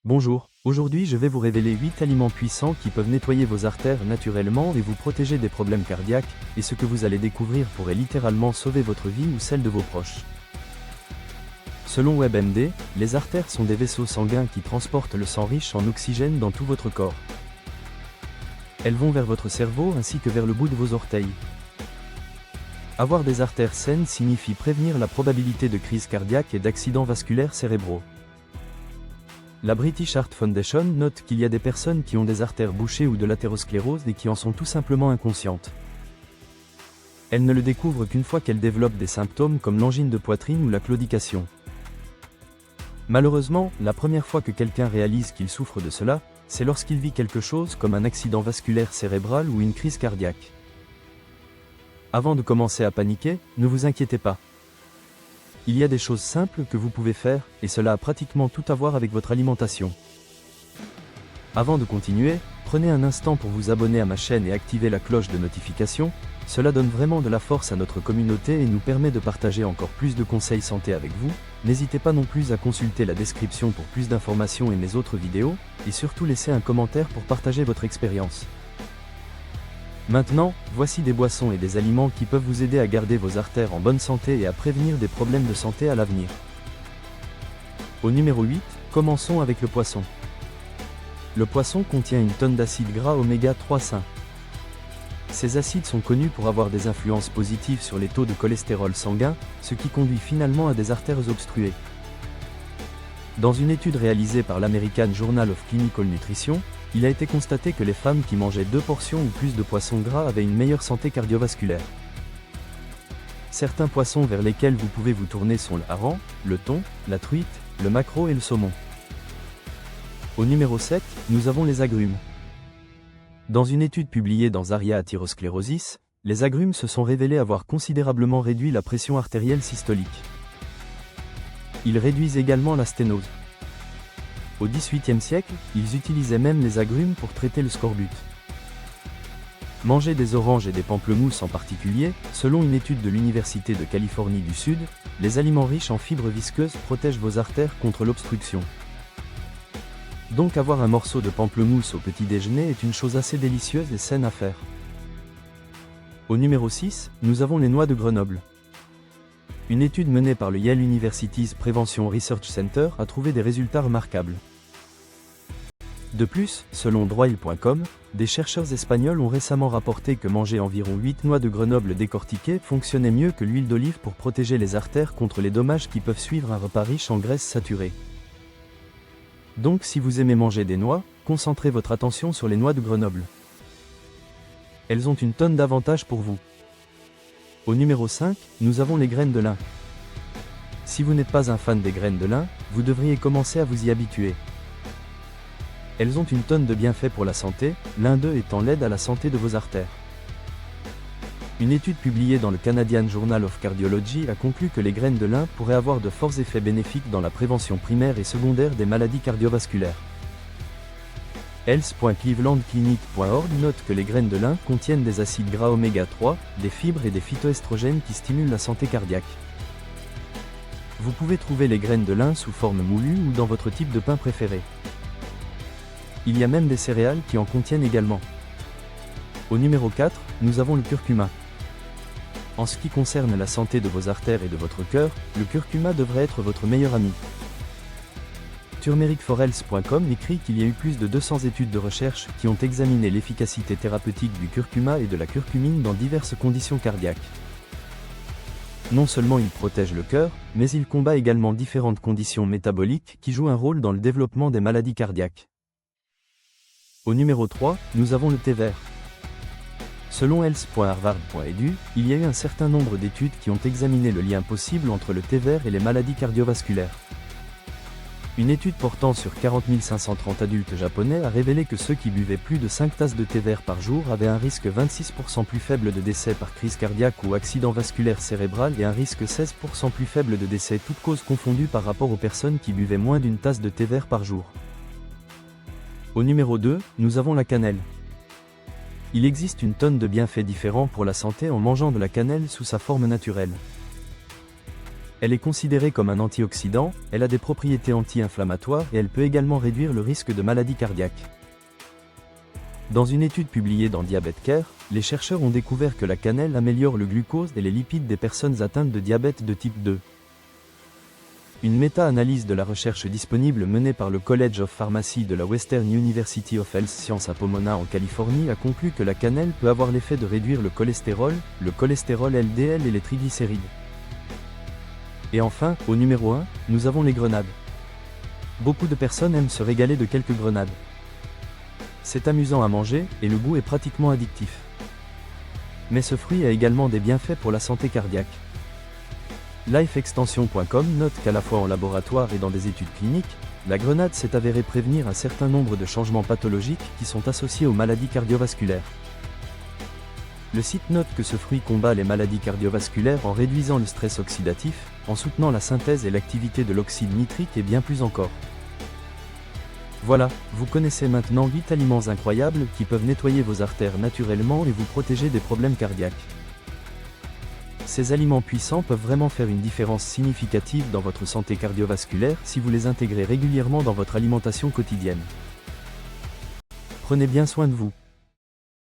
Bonjour, aujourd'hui je vais vous révéler 8 aliments puissants qui peuvent nettoyer vos artères naturellement et vous protéger des problèmes cardiaques, et ce que vous allez découvrir pourrait littéralement sauver votre vie ou celle de vos proches. Selon WebMD, les artères sont des vaisseaux sanguins qui transportent le sang riche en oxygène dans tout votre corps. Elles vont vers votre cerveau ainsi que vers le bout de vos orteils. Avoir des artères saines signifie prévenir la probabilité de crise cardiaque et d'accidents vasculaires cérébraux. La British Heart Foundation note qu'il y a des personnes qui ont des artères bouchées ou de l'athérosclérose et qui en sont tout simplement inconscientes. Elles ne le découvrent qu'une fois qu'elles développent des symptômes comme l'angine de poitrine ou la claudication. Malheureusement, la première fois que quelqu'un réalise qu'il souffre de cela, c'est lorsqu'il vit quelque chose comme un accident vasculaire cérébral ou une crise cardiaque. Avant de commencer à paniquer, ne vous inquiétez pas. Il y a des choses simples que vous pouvez faire, et cela a pratiquement tout à voir avec votre alimentation. Avant de continuer, prenez un instant pour vous abonner à ma chaîne et activer la cloche de notification, cela donne vraiment de la force à notre communauté et nous permet de partager encore plus de conseils santé avec vous. N'hésitez pas non plus à consulter la description pour plus d'informations et mes autres vidéos, et surtout laissez un commentaire pour partager votre expérience. Maintenant, voici des boissons et des aliments qui peuvent vous aider à garder vos artères en bonne santé et à prévenir des problèmes de santé à l'avenir. Au numéro 8, commençons avec le poisson. Le poisson contient une tonne d'acides gras oméga 3 sains. Ces acides sont connus pour avoir des influences positives sur les taux de cholestérol sanguin, ce qui conduit finalement à des artères obstruées. Dans une étude réalisée par l'American Journal of Clinical Nutrition, il a été constaté que les femmes qui mangeaient 2 portions ou plus de poissons gras avaient une meilleure santé cardiovasculaire. Certains poissons vers lesquels vous pouvez vous tourner sont le hareng, le thon, la truite, le maquereau et le saumon. Au numéro 7, nous avons les agrumes. Dans une étude publiée dans Aria Atherosclerosis, les agrumes se sont révélés avoir considérablement réduit la pression artérielle systolique. Ils réduisent également la sténose. Au XVIIIe siècle, ils utilisaient même les agrumes pour traiter le scorbut. Manger des oranges et des pamplemousses en particulier, selon une étude de l'Université de Californie du Sud, les aliments riches en fibres visqueuses protègent vos artères contre l'obstruction. Donc avoir un morceau de pamplemousse au petit déjeuner est une chose assez délicieuse et saine à faire. Au numéro 6, nous avons les noix de Grenoble. Une étude menée par le Yale University's Prevention Research Center a trouvé des résultats remarquables. De plus, selon droil.com, des chercheurs espagnols ont récemment rapporté que manger environ 8 noix de Grenoble décortiquées fonctionnait mieux que l'huile d'olive pour protéger les artères contre les dommages qui peuvent suivre un repas riche en graisses saturées. Donc si vous aimez manger des noix, concentrez votre attention sur les noix de Grenoble. Elles ont une tonne d'avantages pour vous. Au numéro 5, nous avons les graines de lin. Si vous n'êtes pas un fan des graines de lin, vous devriez commencer à vous y habituer. Elles ont une tonne de bienfaits pour la santé, l'un d'eux étant l'aide à la santé de vos artères. Une étude publiée dans le Canadian Journal of Cardiology a conclu que les graines de lin pourraient avoir de forts effets bénéfiques dans la prévention primaire et secondaire des maladies cardiovasculaires. Health.clevelandclinic.org note que les graines de lin contiennent des acides gras oméga 3, des fibres et des phytoestrogènes qui stimulent la santé cardiaque. Vous pouvez trouver les graines de lin sous forme moulue ou dans votre type de pain préféré. Il y a même des céréales qui en contiennent également. Au numéro 4, nous avons le curcuma. En ce qui concerne la santé de vos artères et de votre cœur, le curcuma devrait être votre meilleur ami. Turmericforels.com écrit qu'il y a eu plus de 200 études de recherche qui ont examiné l'efficacité thérapeutique du curcuma et de la curcumine dans diverses conditions cardiaques. Non seulement il protège le cœur, mais il combat également différentes conditions métaboliques qui jouent un rôle dans le développement des maladies cardiaques. Au numéro 3, nous avons le thé vert. Selon health.harvard.edu, il y a eu un certain nombre d'études qui ont examiné le lien possible entre le thé vert et les maladies cardiovasculaires. Une étude portant sur 40 530 adultes japonais a révélé que ceux qui buvaient plus de 5 tasses de thé vert par jour avaient un risque 26% plus faible de décès par crise cardiaque ou accident vasculaire cérébral et un risque 16% plus faible de décès toutes causes confondues par rapport aux personnes qui buvaient moins d'une tasse de thé vert par jour. Au numéro 2, nous avons la cannelle. Il existe une tonne de bienfaits différents pour la santé en mangeant de la cannelle sous sa forme naturelle. Elle est considérée comme un antioxydant, elle a des propriétés anti-inflammatoires et elle peut également réduire le risque de maladies cardiaques. Dans une étude publiée dans Diabète Care, les chercheurs ont découvert que la cannelle améliore le glucose et les lipides des personnes atteintes de diabète de type 2. Une méta-analyse de la recherche disponible menée par le College of Pharmacy de la Western University of Health Sciences à Pomona en Californie a conclu que la cannelle peut avoir l'effet de réduire le cholestérol LDL et les triglycérides. Et enfin, au numéro 1, nous avons les grenades. Beaucoup de personnes aiment se régaler de quelques grenades. C'est amusant à manger, et le goût est pratiquement addictif. Mais ce fruit a également des bienfaits pour la santé cardiaque. Lifeextension.com note qu'à la fois en laboratoire et dans des études cliniques, la grenade s'est avérée prévenir un certain nombre de changements pathologiques qui sont associés aux maladies cardiovasculaires. Le site note que ce fruit combat les maladies cardiovasculaires en réduisant le stress oxydatif, en soutenant la synthèse et l'activité de l'oxyde nitrique et bien plus encore. Voilà, vous connaissez maintenant 8 aliments incroyables qui peuvent nettoyer vos artères naturellement et vous protéger des problèmes cardiaques. Ces aliments puissants peuvent vraiment faire une différence significative dans votre santé cardiovasculaire si vous les intégrez régulièrement dans votre alimentation quotidienne. Prenez bien soin de vous.